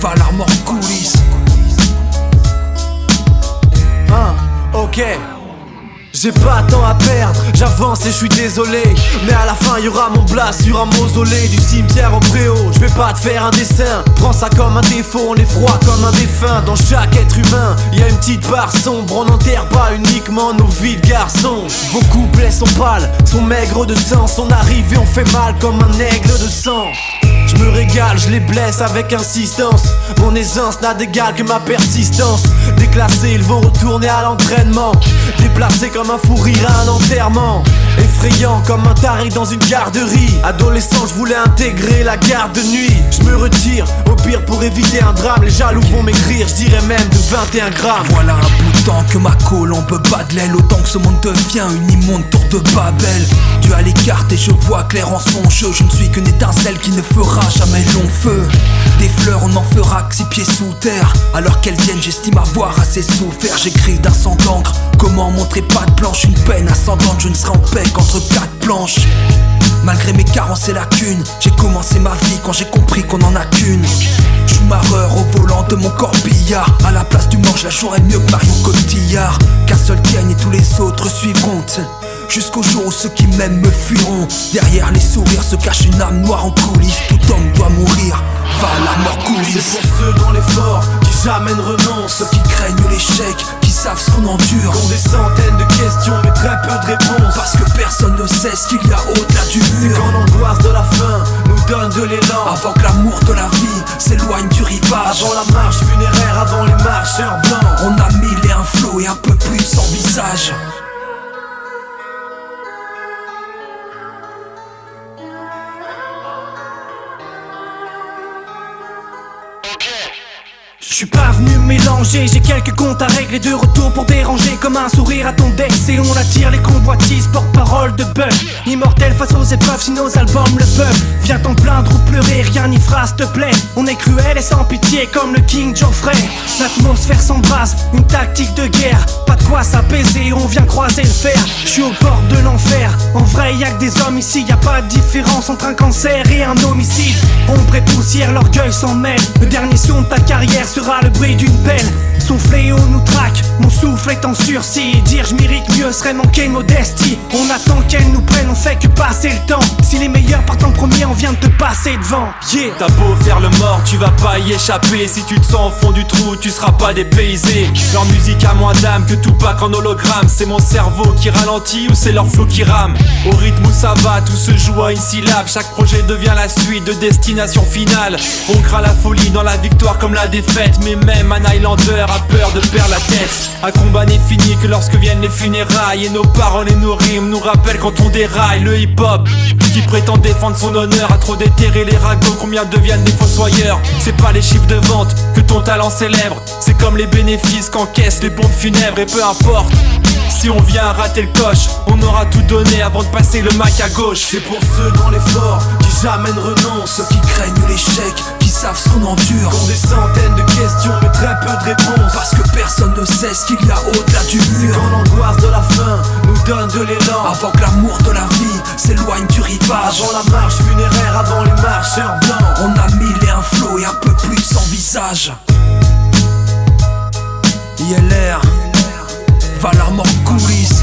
Valar Morghulis. Ok. J'ai pas de temps à perdre, j'avance et je suis désolé. Mais à la fin y'aura mon blast sur un mausolée. Du cimetière au préau, je vais pas te faire un dessin. Prends ça comme un défaut, on est froid comme un défunt. Dans chaque être humain, y a une petite barre sombre. On n'enterre pas uniquement nos vies de garçons. Vos couplets sont pâles, sont maigres de sang. Son arrivée on fait mal comme un aigle de sang. Je me régale, je les blesse avec insistance. Mon aisance n'a d'égal que ma persistance. Déclassés, ils vont retourner à l'entraînement. Déplacés comme un fou rire à un enterrement. Effrayant comme un taré dans une garderie. Adolescent, je voulais intégrer la garde de nuit. Je me retire, au pire pour éviter un drame. Les jaloux vont m'écrire, je dirais même de 21 grammes. Voilà un bout de temps que ma colombe bat de l'aile. Autant que ce monde devient une immonde tour de Babel. Dieu à l'écart et je vois clair en son jeu. Je ne suis qu'une étincelle qui ne fera jamais long feu. Des fleurs on n'en fera que 6 pieds sous terre. Alors qu'elles viennent j'estime avoir assez souffert. J'écris d'un sang d'encre. Comment montrer patte blanche, une peine ascendante. Je ne serai en paix qu'entre 4 planches. Malgré mes carences et lacunes, j'ai commencé ma vie quand j'ai compris qu'on en a qu'une. Je suis marreur au volant de mon corbillard. À la place du manche, la jouerais mieux que Marion Cotillard. Qu'un seul gagne et tous les autres suivront. Jusqu'au jour où ceux qui m'aiment me fuiront. Derrière les sourires se cache une âme noire en coulisses. Tout homme doit mourir, Valar Morghulis. C'est pour ceux dont l'effort qui jamais ne renonce. Ceux qui craignent l'échec, qui savent ce qu'on endure. Ont des centaines de questions mais très peu de réponses. Parce que personne ne sait ce qu'il y a au-delà du C'est mur. quand l'angoisse de la fin nous donne de l'élan. Avant que l'amour de la vie s'éloigne du rivage. Avant la marche funéraire, avant les marcheurs blancs. On a 1001 flots et un peu plus sans visage. Je suis pas venu mélanger, j'ai quelques comptes à régler. De retour pour déranger comme un sourire à ton Dex. Et on attire les convoitises, porte-parole de bug. Immortel face aux épreuves si nos albums le peuvent. Viens t'en plaindre ou pleurer, rien n'y fera s'te plaît. On est cruel et sans pitié comme le King Joffrey. L'atmosphère s'embrase, une tactique de guerre. Pas de quoi s'apaiser, on vient croiser le fer. Je suis au bord de l'enfer, en vrai y'a que des hommes ici. Y'a pas de différence entre un cancer et un homicide. Ombre et poussière, l'orgueil s'en mêle. Le dernier son de ta carrière sera le bruit d'une pelle. Son fléau nous traque, mon souffle est en sursis. Dire je mérite mieux serait manquer de modestie. On attend qu'elle nous prenne, on fait que passer le temps. Si les meilleurs partent en premier, on vient de te passer devant. Yeah. T'as beau faire le mort, tu vas pas y échapper. Si tu te sens au fond du trou, tu seras pas dépaysé. Leur musique a moins d'âme que Tupac en hologramme. C'est mon cerveau qui ralentit ou c'est leur flow qui rame. Au rythme où ça va, tout se joue à une syllabe. Chaque projet devient la suite de destination finale. On craint la folie dans la victoire comme la défaite. Mais même un Highlander a peur de perdre la tête. Un combat n'est fini que lorsque viennent les funérailles. Et nos paroles et nos rimes nous rappellent quand on déraille. Le hip-hop qui prétend défendre son honneur a trop déterré les ragots, combien deviennent des fossoyeurs. C'est pas les chiffres de vente que ton talent célèbre. C'est comme les bénéfices qu'encaissent les pompes funèbres. Et peu importe si on vient à rater le coche, on aura tout donné avant de passer le Mac à gauche. C'est pour ceux dont l'effort qui jamais ne renoncent. Ceux qui craignent l'échec, qui savent ce qu'on endure. Ont des centaines de questions mais très peu de réponses. Parce que personne ne sait ce qu'il y a au-delà du C'est mur. quand l'angoisse de la fin nous donne de l'élan. Avant que l'amour de la vie s'éloigne du rivage. Avant la marche funéraire, avant les marcheurs blancs. On a 1001 flots et un peu plus sans visage. ILR, Valar Morghulis.